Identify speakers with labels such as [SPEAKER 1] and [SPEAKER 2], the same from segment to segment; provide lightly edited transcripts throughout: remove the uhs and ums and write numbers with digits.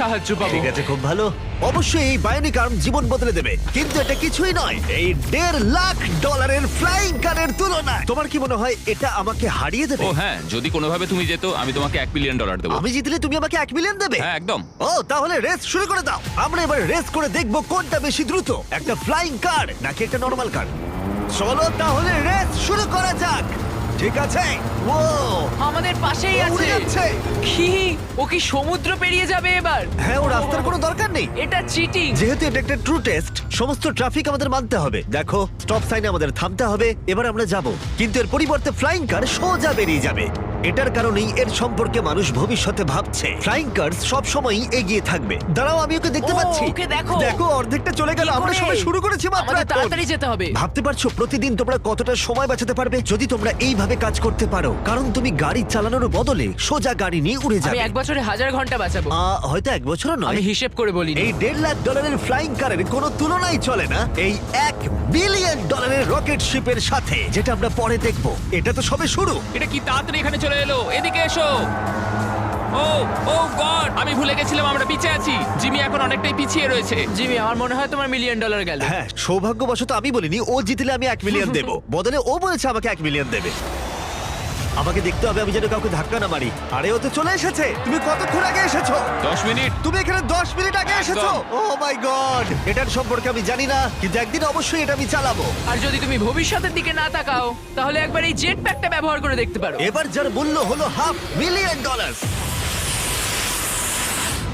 [SPEAKER 1] সাহায্য পাবো।
[SPEAKER 2] ঠিক আছে, খুব ভালো। অবশ্যই এই বায়োনিক আর্ম জীবন বদলে দেবে, কিন্তু এটা কিছুই নয় এই $1.5 ফ্লাইং কারের তুলনায়। তোমার কি মনে হয় এটা আমাকে হারিয়ে দেবে?
[SPEAKER 3] ও হ্যাঁ, যদি কোনোভাবে তুমি যেত আমি তোমাকে $1 মিলিয়ন দেবো।
[SPEAKER 2] আমি জিতলে তুমি আমাকে $1 মিলিয়ন দেবে?
[SPEAKER 3] হ্যাঁ একদম।
[SPEAKER 2] ও তাহলে রেস শুরু করে দাও। আমরা এবার রেস করে দেখব কোনটা বেশি দ্রুত, একটা ফ্লাইং কার নাকি একটা নরমাল কার। চলো তাহলে রেস শুরু করা যাক। ঠিক আছে। ও
[SPEAKER 1] আমাদের পাশেই
[SPEAKER 2] ও উড়ে
[SPEAKER 1] আছে।
[SPEAKER 2] যাচ্ছে।
[SPEAKER 1] কি ও কি সমুদ্র পেরিয়ে যাবে এবার?
[SPEAKER 2] হ্যাঁ, ও রাস্তার কোনো দরকার নেই।
[SPEAKER 1] এটা চিটিং।
[SPEAKER 2] যেহেতু এটা একটা ট্রু টেস্ট, সমস্ত ট্রাফিক আমাদের মানতে হবে। দেখো, স্টপ সাইনে আমাদের থামতে হবে। এবার আমরা যাব, কিন্তু এর পরিবর্তে ফ্লাইং কার সোজা বেরিয়ে যাবে। এটার কারণেই এর সম্পর্কে মানুষ ভবিষ্যতে ভাবছে ফ্লাইং কার সব সময় এগিয়ে থাকবে। দাঁড়াও, আমি ওকে দেখতে
[SPEAKER 1] ও,
[SPEAKER 2] পাচ্ছি।
[SPEAKER 1] ওকে দেখো।
[SPEAKER 2] দেখো, অর্ধেকটা চলে গেল।
[SPEAKER 1] কি
[SPEAKER 2] আমরা
[SPEAKER 1] করে?
[SPEAKER 2] সবাই শুরু করেছি মাত্র
[SPEAKER 1] আমাদের
[SPEAKER 2] এখন।
[SPEAKER 1] তাড়াতাড়ি যেতে হবে।
[SPEAKER 2] ভাবতে পারছো প্রতিদিন তোমরা কতটা সময় বাঁচাতে পারবে যদি তোমরা এইভাবে কাজ করতে পারো? কারণ তুমি গাড়ি চালানোর বদলে সোজা গাড়ি নিয়ে উড়ে
[SPEAKER 1] আমি
[SPEAKER 2] যাবে।
[SPEAKER 1] 1 বছরে 1000 ঘন্টা বাঁচাবো।
[SPEAKER 2] হয়তো 1 বছরও নয়।
[SPEAKER 1] আমি হিসেব করে বলিনি।
[SPEAKER 2] এই $1.5 ফ্লাইং কারের কোনো তুলনাই চলে না এই $1 বিলিয়ন রকেট শিপের সাথে, যেটা আমরা পরে দেখব। এটা তো সবে শুরু।
[SPEAKER 3] এটা কি তাড়াতাড়ি এখানে চলে এলো! এদিকে এসো। ও ও গড, আমি ভুলে গেছিলাম আমরা পিছিয়ে আছি। জিমি এখন অনেকটাই পিছিয়ে রয়েছে।
[SPEAKER 1] জিমি, আমার মনে হয় তোমার $1 মিলিয়ন গেল।
[SPEAKER 2] হ্যাঁ, সৌভাগ্যবশত আমি বলিনি ও জিতলে আমি $1 মিলিয়ন দেব। বদলে ও বলেছে আমাকে $1 মিলিয়ন দেবে। আমাকে দেখতে হবে আমি যেন কাউকে ধাক্কা না মারি। আরে ও তো চলে এসেছে। তুমি কতক্ষণ আগে এসেছো?
[SPEAKER 3] 10 মিনিট।
[SPEAKER 2] তুমি এখানে 10 মিনিট আগে এসেছো? ও মাই গড, এটার সম্পর্কে আমি জানি না, কিন্তু একদিন অবশ্যই এটা আমি চালাবো।
[SPEAKER 1] আর যদি তুমি ভবিষ্যতের দিকে না তাকাও তাহলে একবার এই জেট প্যাকটা ব্যবহার করে দেখতে পারো।
[SPEAKER 2] এবার যার মূল্য হলো $500 মিলিয়ন।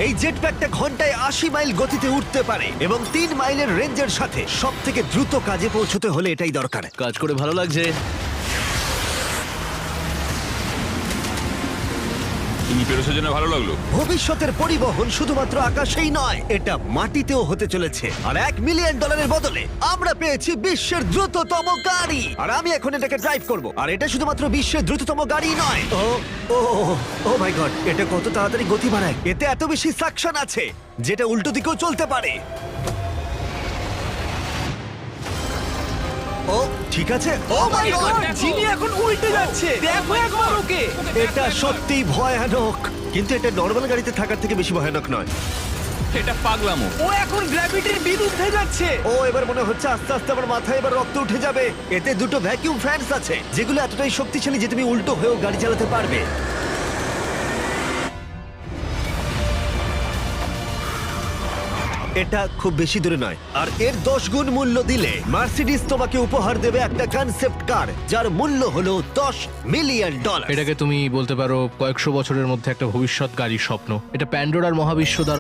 [SPEAKER 2] এই জেট প্যাকটা ঘন্টায় 80 মাইল গতিতে উঠতে পারে এবং 3 মাইলের রেঞ্জের সাথে সব থেকে দ্রুত কাজে পৌঁছতে হলে এটাই দরকার।
[SPEAKER 4] কাজ করে ভালো লাগছে।
[SPEAKER 3] তুমি পেরেছো জন্য ভালো লাগলো।
[SPEAKER 2] ভবিষ্যতের পরিবহন শুধুমাত্র আকাশেই নয়, এটা মাটিতেও হতে চলেছে। আর $1 মিলিয়ন বদলে আমরা পেয়েছি বিশ্বের দ্রুততম গাড়ি। আর আমি এখন এটাকে ড্রাইভ করব। আর এটা শুধুমাত্র বিশ্বের দ্রুততম গাড়ি নয়। ও ও ও মাই গড, এটা কত তাড়াতাড়ি গতি বাড়ায়। এতে এত বেশি সাকশন আছে যেটা উল্টো দিকেও চলতে পারে। ও ঠিক আছে। ও মাই গড,
[SPEAKER 1] জিমি এখন উল্টে যাচ্ছে। দেখো একবার ওকে।
[SPEAKER 2] এটা সত্যিই ভয়ানক, কিন্তু এটা নর্মাল গাড়িতে থাকার থেকে বেশি ভয়ানক নয়।
[SPEAKER 3] এটা পাগলামো।
[SPEAKER 1] ও এখন গ্র্যাভিটির বিরুদ্ধে যাচ্ছে।
[SPEAKER 2] ও এবার মনে হচ্ছে আস্তে আস্তে আমার মাথায় এবার রক্ত উঠে যাবে। এতে দুটো ভ্যাকিউম ফ্যানস আছে যেগুলো এতটাই শক্তিশালী যে তুমি উল্টো হয়েও গাড়ি চালাতে পারবে। এটা খুব বেশি দূরে নয়, আর এর 10 গুণ মূল্য দিলে মার্সিডিজ তোমাকে উপহার দেবে একটা কনসেপ্ট কার যার মূল্য হলো $10 মিলিয়ন।
[SPEAKER 4] এটাকে তুমি বলতে পারো কয়েকশো বছরের মধ্যে একটা ভবিষ্যৎ গাড়ির স্বপ্ন। এটা প্যান্ডোরার মহাবিশ্ব দ্বারা